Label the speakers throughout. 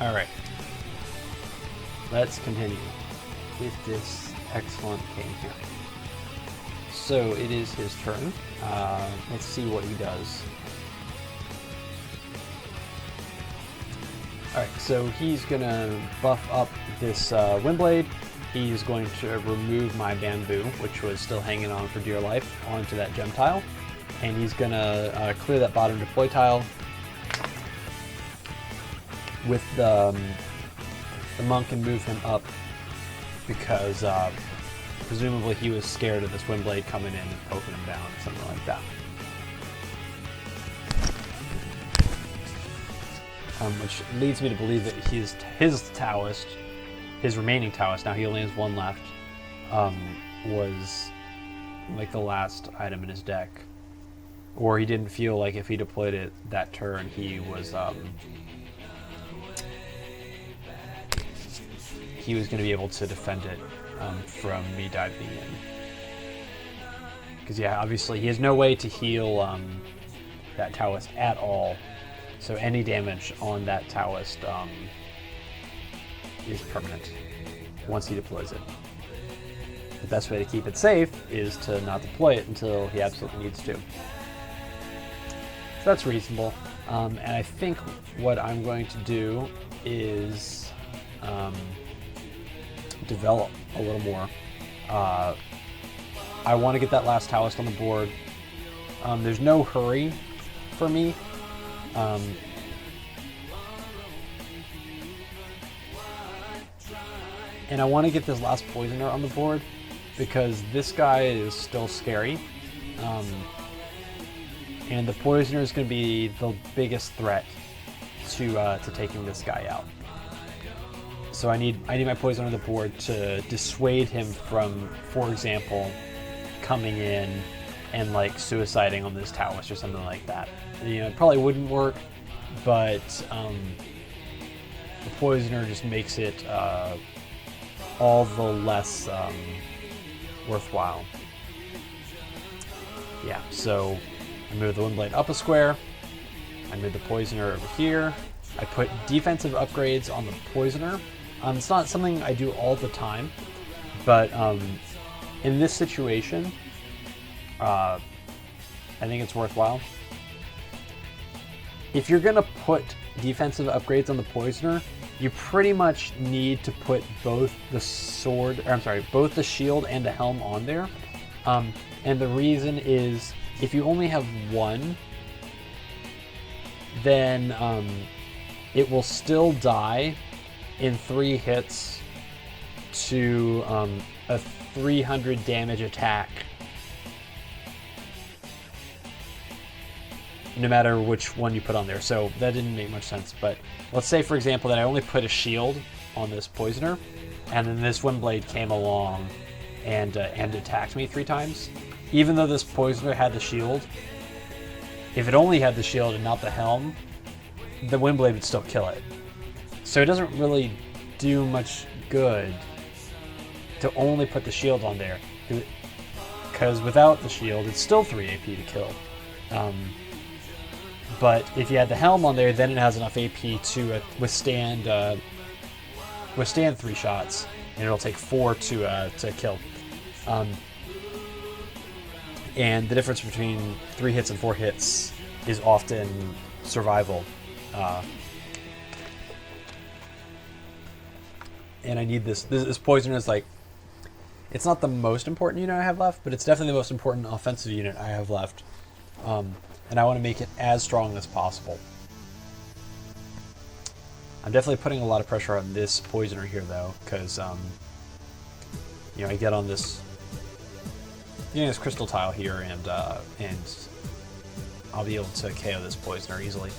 Speaker 1: Alright. Let's continue with this excellent game here. So it is his turn. Let's see what he does. Alright, so he's going to buff up this Windblade. He's going to remove my Bamboo, which was still hanging on for dear life, onto that gem tile. And he's going to clear that bottom deploy tile with the monk and move him up because presumably he was scared of this Windblade coming in and poking him down or something like that. Which leads me to believe that his Taoist, his remaining Taoist, now he only has one left, was like the last item in his deck. Or he didn't feel like if he deployed it that turn, he was going to be able to defend it from me diving in. Because yeah, obviously he has no way to heal that Taoist at all. So any damage on that Taoist is permanent once he deploys it. The best way to keep it safe is to not deploy it until he absolutely needs to. So that's reasonable. And I think what I'm going to do is develop a little more. I want to get that last Taoist on the board. There's no hurry for me. And I want to get this last Poisoner on the board because this guy is still scary. And the Poisoner is going to be the biggest threat to taking this guy out. So I need my Poisoner on the board to dissuade him from, for example, coming in and like suiciding on this Taoist or something like that. You know, it probably wouldn't work, but the Poisoner just makes it all the less worthwhile. Yeah, so I move the Windblade up a square. I move the Poisoner over here. I put defensive upgrades on the Poisoner. It's not something I do all the time, but in this situation, I think it's worthwhile. If you're gonna put defensive upgrades on the Poisoner, you pretty much need to put both the both the shield and the helm on there. And the reason is, if you only have one, then it will still die in 3 hits to a 300 damage attack, no matter which one you put on there. So that didn't make much sense, but let's say, for example, that I only put a shield on this Poisoner, and then this Windblade came along and attacked me 3 times. Even though this Poisoner had the shield, if it only had the shield and not the helm, the Windblade would still kill it. So it doesn't really do much good to only put the shield on there, because without the shield, it's still 3 AP to kill. But if you had the helm on there, then it has enough AP to withstand 3 shots, and it'll take 4 to kill. And the difference between 3 hits and 4 hits is often survival. And I need this Poisoner is like, it's not the most important unit I have left, but it's definitely the most important offensive unit I have left. And I want to make it as strong as possible. I'm definitely putting a lot of pressure on this Poisoner here, though, because you know, I get on this, this crystal tile here, and I'll be able to KO this Poisoner easily.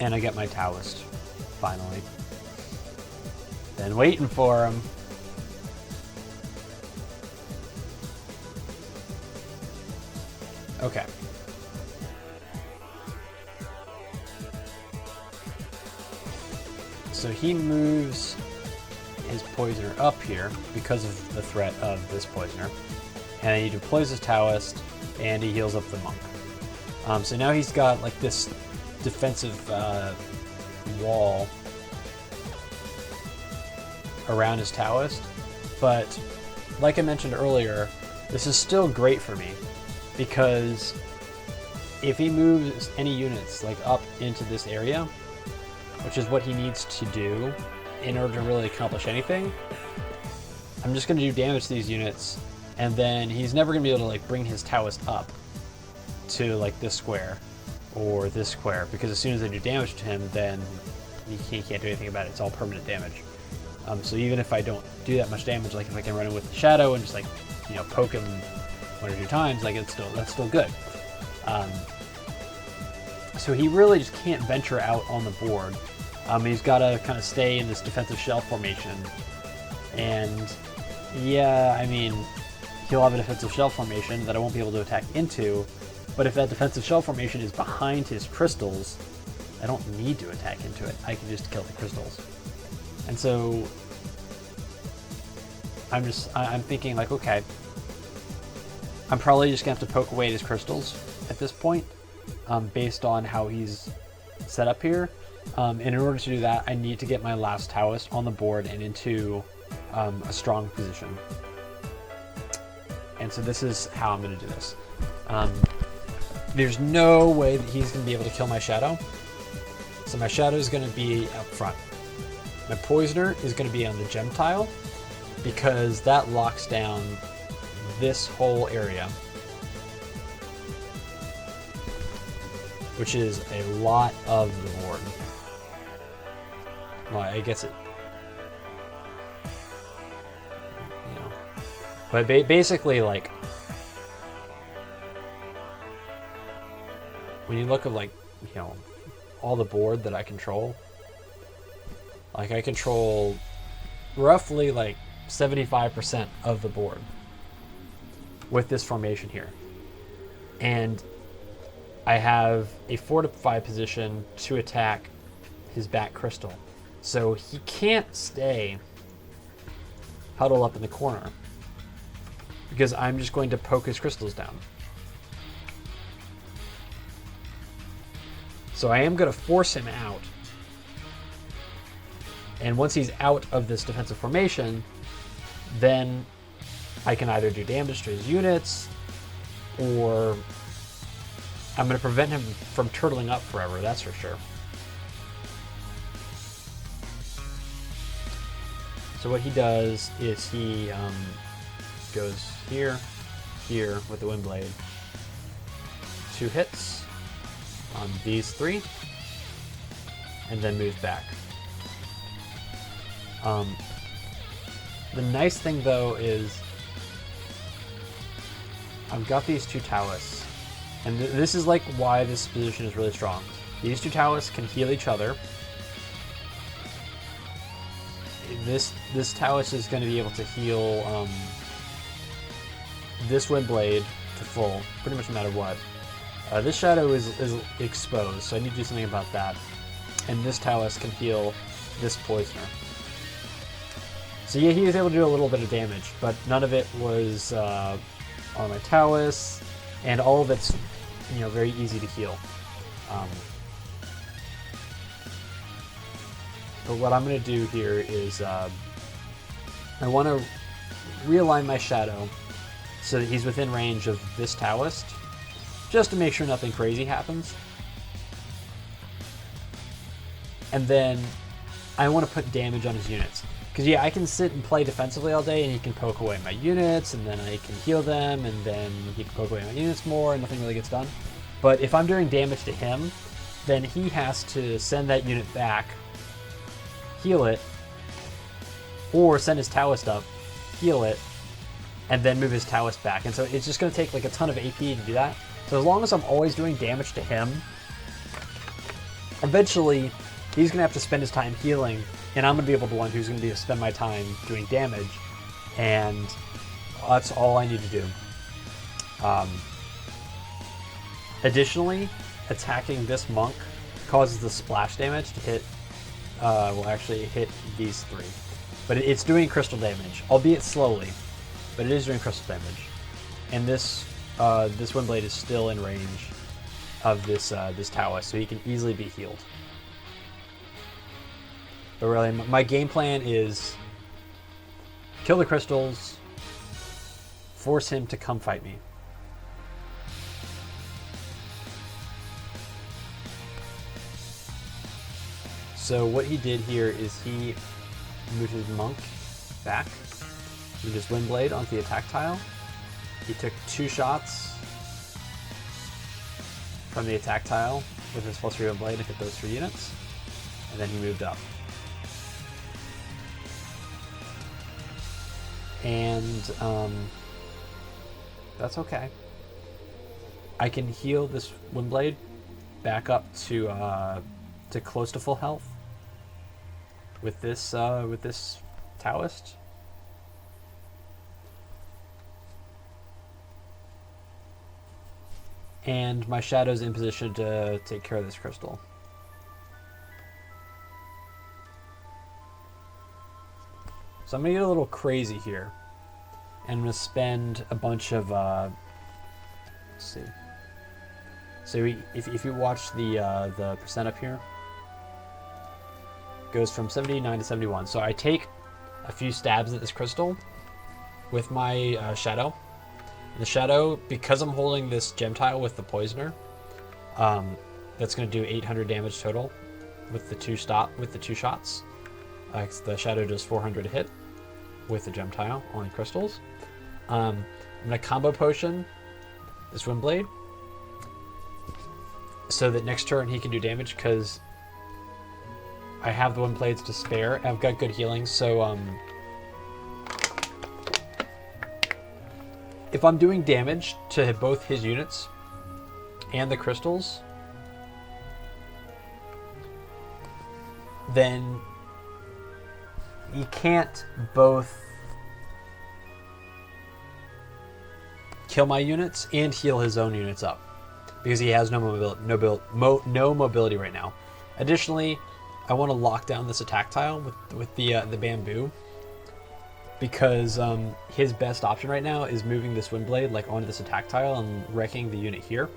Speaker 1: And I get my Taoist, finally. Been waiting for him. Okay. so he moves his poisoner up here because of the threat of this poisoner, and he deploys his Taoist, and he heals up the monk. So now he's got like this defensive wall around his Taoist, but like I mentioned earlier, this is still great for me because if he moves any units like up into this area, which is what he needs to do in order to really accomplish anything, I'm just going to do damage to these units, and then he's never going to be able to like bring his Taoist up to like this square or this square, because as soon as I do damage to him, then he can't do anything about it. It's all permanent damage. So even if I don't do that much damage, like if I can run in with the shadow and just like, you know, poke him 1 or 2 times, like that's still good. So he really just can't venture out on the board. He's got to kind of stay in this defensive shell formation. And yeah, I mean, he'll have a defensive shell formation that I won't be able to attack into. But if that defensive shell formation is behind his crystals, I don't need to attack into it. I can just kill the crystals. And so I'm thinking like, okay, I'm probably just gonna have to poke away at his crystals at this point, based on how he's set up here. And in order to do that, I need to get my last Taoist on the board and into a strong position. And so this is how I'm gonna do this. There's no way that he's gonna be able to kill my shadow. So my shadow is gonna be up front. My poisoner is gonna be on the gem tile, because that locks down this whole area, which is a lot of the board. Well, I guess it, you know, but basically, like, when you look at, like, you know, all the board that I control, like, I control roughly like 75% of the board with this formation here. And I have a fortified position to attack his back crystal. So he can't stay huddled up in the corner, because I'm just going to poke his crystals down. So I am going to force him out. And once he's out of this defensive formation, then I can either do damage to his units, or I'm going to prevent him from turtling up forever, that's for sure. So what he does is he goes here with the Windblade. 2 hits on these 3, and then moves back. The nice thing though is I've got these 2 Taoists, and this is like why this position is really strong. These 2 Taoists can heal each other. This Taoist is going to be able to heal this Windblade to full, pretty much no matter what. This shadow is exposed, so I need to do something about that. And this Taoist can heal this poisoner. So yeah, he was able to do a little bit of damage, but none of it was on my Taoists, and all of it's, you know, very easy to heal. But what I'm going to do here is I want to realign my shadow so that he's within range of this Taoist, just to make sure nothing crazy happens. And then I want to put damage on his units. Because yeah, I can sit and play defensively all day and he can poke away my units, and then I can heal them, and then he can poke away my units more, and nothing really gets done. But if I'm doing damage to him, then he has to send that unit back, heal it, or send his Taoist up, heal it, and then move his Taoist back. And so it's just going to take like a ton of AP to do that. So as long as I'm always doing damage to him, eventually he's going to have to spend his time healing, and I'm going to be able to one who's going to be spend my time doing damage, and that's all I need to do. Additionally, attacking this monk causes the splash damage to hit will actually hit these 3. But it's doing crystal damage, albeit slowly, but it is doing crystal damage. And this Windblade is still in range of this Taoist, so he can easily be healed. But really, my game plan is kill the crystals, force him to come fight me. So what he did here is he moved his monk back, moved his Windblade onto the attack tile. He took 2 shots from the attack tile with his +3 Windblade and hit those 3 units, and then he moved up. And that's okay. I can heal this Windblade back up to close to full health with this Taoist. And my Shadow's in position to take care of this crystal. So I'm going to get a little crazy here. And I'm going to spend a bunch of... let's see. So if you watch the percent up here, it goes from 79 to 71. So I take a few stabs at this crystal with my Shadow. And the Shadow, because I'm holding this gem tile with the Poisoner, that's going to do 800 damage total with the 2 shots. The Shadow does 400 a hit with the gem tile on the crystals. I'm going to combo potion this Windblade so that next turn he can do damage, because I have the Windblades to spare. I've got good healing, so if I'm doing damage to both his units and the crystals, then he can't both kill my units and heal his own units up, because he has no mobility right now. Additionally, I want to lock down this attack tile with the bamboo, because his best option right now is moving this Windblade like onto this attack tile and wrecking the unit here.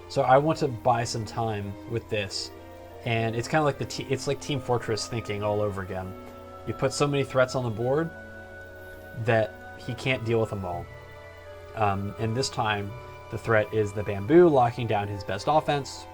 Speaker 1: So I want to buy some time with this, and it's kind of like it's like Team Fortress thinking all over again. You put so many threats on the board that he can't deal with them all. And this time, the threat is the bamboo locking down his best offense,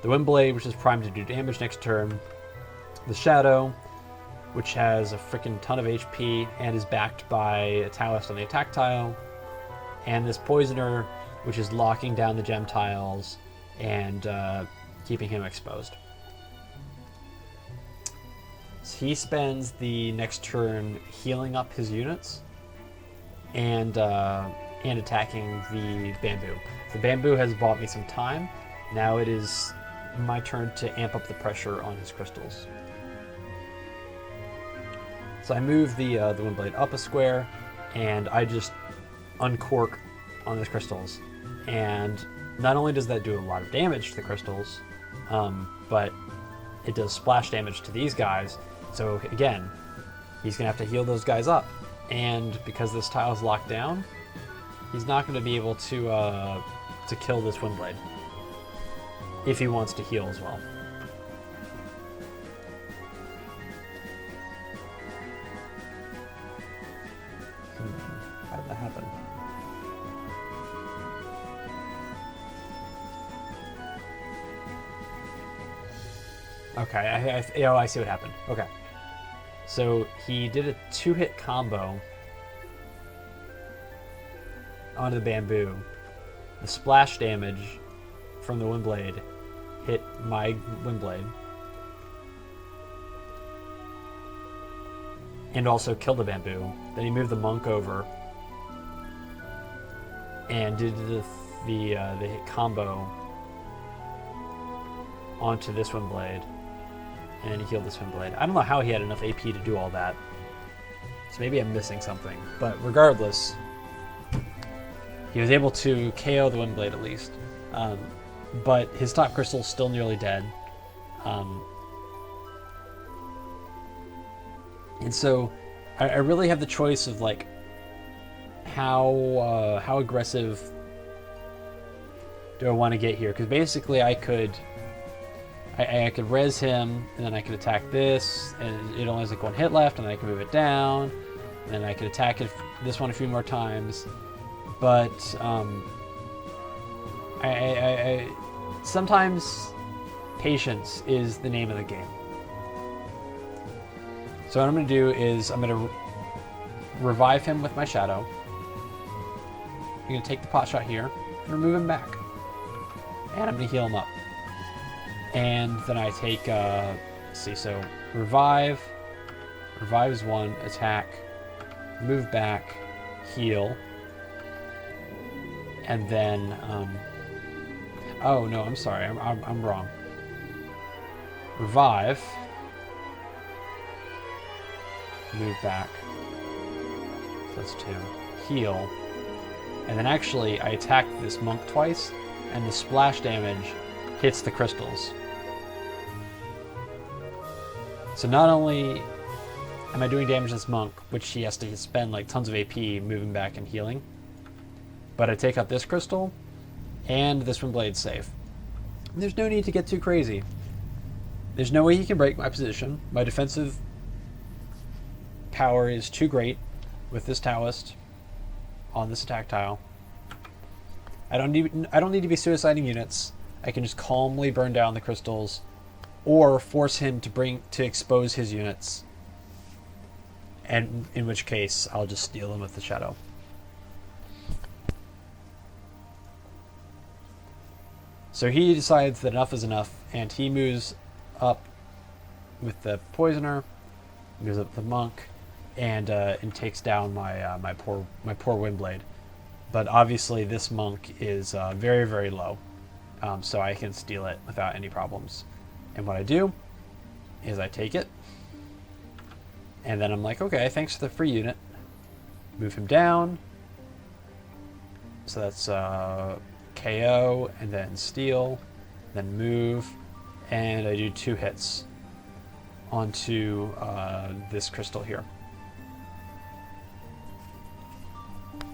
Speaker 1: the Windblade, which is primed to do damage next turn, the Shadow, which has a freaking ton of HP and is backed by a Taoist on the attack tile, and this Poisoner, which is locking down the gem tiles and keeping him exposed. So he spends the next turn healing up his units and attacking the bamboo. The bamboo has bought me some time. Now it is my turn to amp up the pressure on his crystals. So I move the Windblade up a square, and I just uncork on his crystals. And not only does that do a lot of damage to the crystals, but it does splash damage to these guys. So again, he's gonna have to heal those guys up. And because this tile is locked down, he's not going to be able to kill this Windblade if he wants to heal as well. How did that happen? Okay, I see what happened. Okay. So he did a 2-hit combo onto the bamboo. The splash damage from the Windblade hit my Windblade and also killed the bamboo. Then he moved the monk over and did the hit combo onto this Windblade. And he healed this Windblade. I don't know how he had enough AP to do all that. So maybe I'm missing something. But regardless, he was able to KO the Windblade at least. But his top crystal's still nearly dead. And so I really have the choice of like how aggressive do I want to get here? Because basically I could res him, and then I could attack this, and it only has like one hit left, and then I can move it down, and then I could attack this one a few more times. But I sometimes patience is the name of the game. So what I'm going to do is I'm going to revive him with my shadow. I'm going to take the pot shot here and remove him back. And I'm going to heal him up. And then I take, let's see, so revive. Revive is 1, attack, move back, heal. And then, oh no, I'm sorry, I'm wrong. Revive. Move back. So that's 2. Heal. And then actually, I attack this monk twice, and the splash damage hits the crystals. So not only am I doing damage to this monk, which he has to spend like tons of AP moving back and healing, but I take out this crystal, and this one blade's safe. And there's no need to get too crazy. There's no way he can break my position. My defensive power is too great with this Taoist on this attack tile. I don't need to be suiciding units. I can just calmly burn down the crystals, or force him to expose his units, and in which case I'll just steal them with the shadow. So he decides that enough is enough, and he moves up with the poisoner, moves up the monk, and takes down my poor Windblade. But obviously this monk is very, very low, so I can steal it without any problems. And what I do is I take it, and then I'm like, okay, thanks for the free unit. Move him down. So that's KO, and then steal, then move, and I do 2 hits onto this crystal here.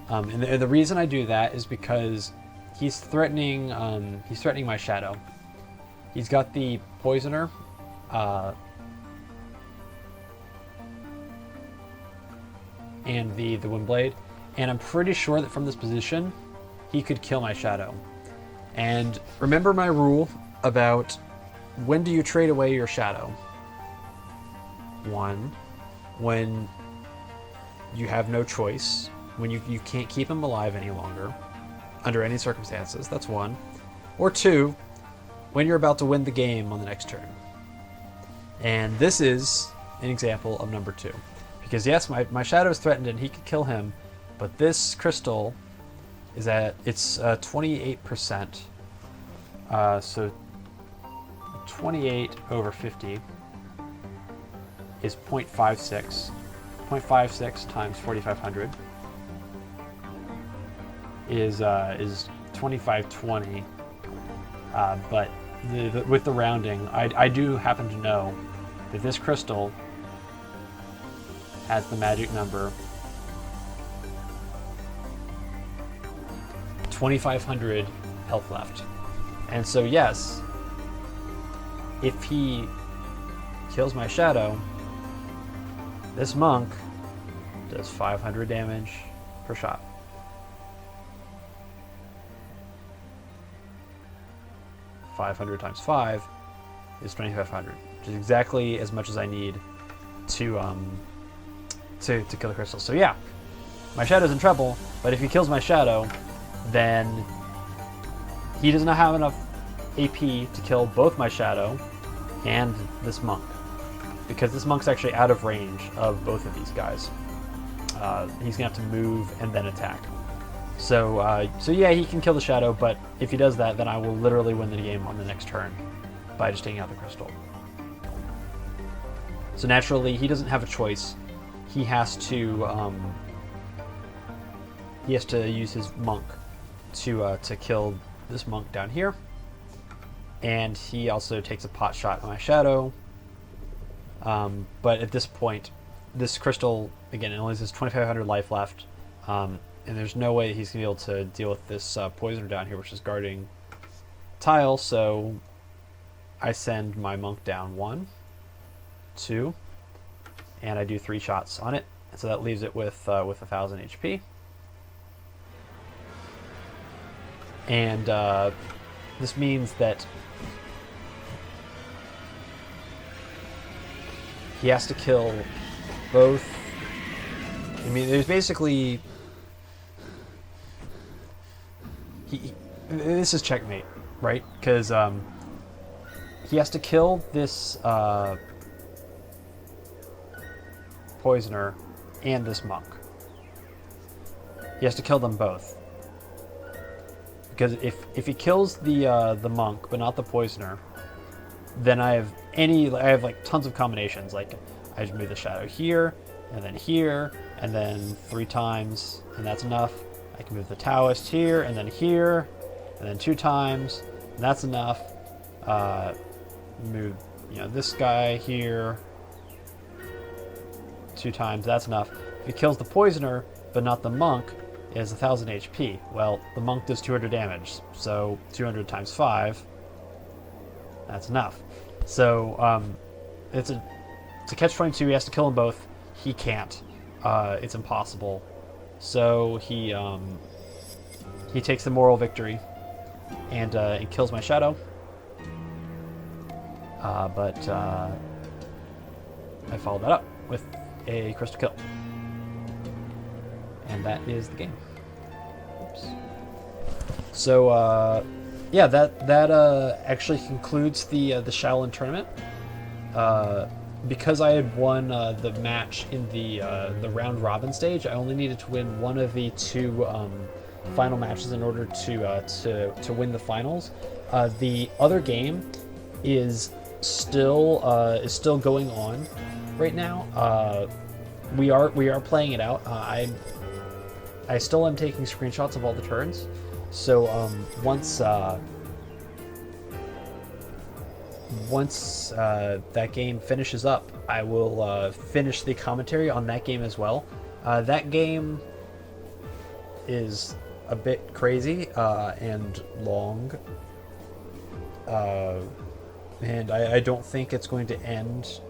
Speaker 1: And the reason I do that is because he's threatening my shadow. He's got the poisoner, and the Windblade, and I'm pretty sure that from this position, he could kill my shadow. And remember my rule about when do you trade away your shadow? 1, when you have no choice, when you can't keep him alive any longer, under any circumstances, that's 1. Or 2, when you're about to win the game on the next turn. And this is an example of number 2. Because yes, my shadow is threatened and he could kill him, but this crystal is at, it's 28%. So 28 over 50 is 0.56. 0.56 times 4,500 is 2520. But with the rounding, I do happen to know that this crystal has the magic number 2,500 health left. And so yes, if he kills my shadow, this monk does 500 damage per shot. .500 times 5 is 2,500, which is exactly as much as I need to kill the crystal. So yeah, my shadow's in trouble, but if he kills my shadow, then he does not have enough AP to kill both my shadow and this monk, because this monk's actually out of range of both of these guys. He's gonna have to move and then attack. So yeah, he can kill the shadow, but if he does that, then I will literally win the game on the next turn by just taking out the crystal. So naturally, he doesn't have a choice. He has to use his monk to kill this monk down here, and he also takes a pot shot on my shadow. But at this point, this crystal, again, it only has 2,500 life left. And there's no way he's going to be able to deal with this poisoner down here, which is guarding tile. So I send my monk down 1, 2, and I do 3 shots on it. And so that leaves it with 1,000 HP. And this means that he has to kill both. I mean, there's basically this is checkmate, right? Because he has to kill this poisoner and this monk. He has to kill them both. Because if he kills the monk but not the poisoner, then I have like tons of combinations. Like I just move the shadow here and then 3 times, and that's enough. I can move the Taoist here, and then 2 times, and that's enough. Move, this guy here 2 times, that's enough. If he kills the poisoner but not the monk, it has 1,000 HP. Well, the monk does 200 damage, so 200 times 5, that's enough. So it's a catch-22. He has to kill them both. He can't. It's impossible. So he takes the moral victory and kills my shadow. But I followed that up with a crystal kill. And that is the game. Oops. So yeah, that actually concludes the Shaolin tournament. Because I had won the match in the round robin stage, I only needed to win one of the 2 final matches in order to win the finals. The other game is still going on right now. We are playing it out. I still am taking screenshots of all the turns. So once that game finishes up, I will finish the commentary on that game as well. That game is a bit crazy and long, and I don't think it's going to end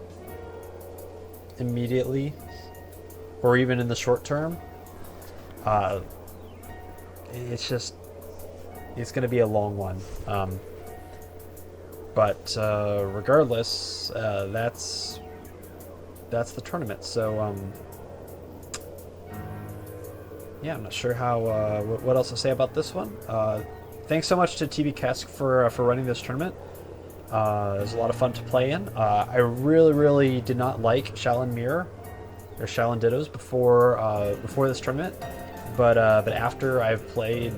Speaker 1: immediately or even in the short term. It's going to be a long one. But regardless, that's the tournament. So yeah, I'm not sure what else to say about this one. Thanks so much to TB Kesk for running this tournament. It was a lot of fun to play in. I really did not like Shaolin Mirror or Shaolin Dittos before this tournament, but after I've played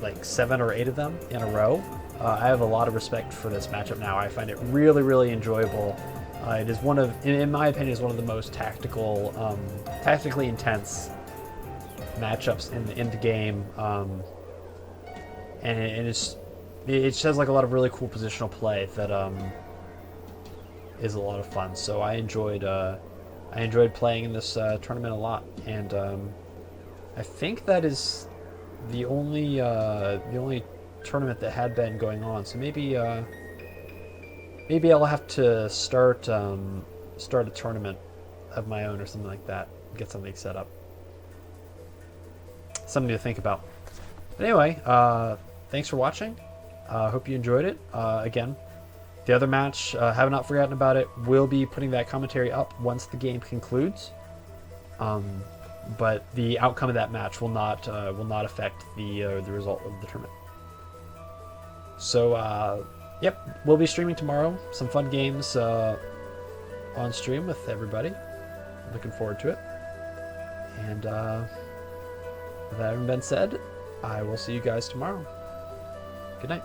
Speaker 1: like 7 or 8 of them in a row, I have a lot of respect for this matchup now. I find it really enjoyable. It is in my opinion, is one of the most tactically intense matchups in the game, and it has like a lot of really cool positional play that is a lot of fun. So I enjoyed playing in this tournament a lot, and I think that is the only tournament that had been going on. So maybe I'll have to start a tournament of my own or something like that. Get something set up. Something to think about. But anyway, thanks for watching. Hope you enjoyed it. Again, the other match, have not forgotten about it. We'll be putting that commentary up once the game concludes. But the outcome of that match will not affect the result of the tournament. So, yep, we'll be streaming tomorrow. Some fun games on stream with everybody. Looking forward to it. And with that having been said, I will see you guys tomorrow. Good night.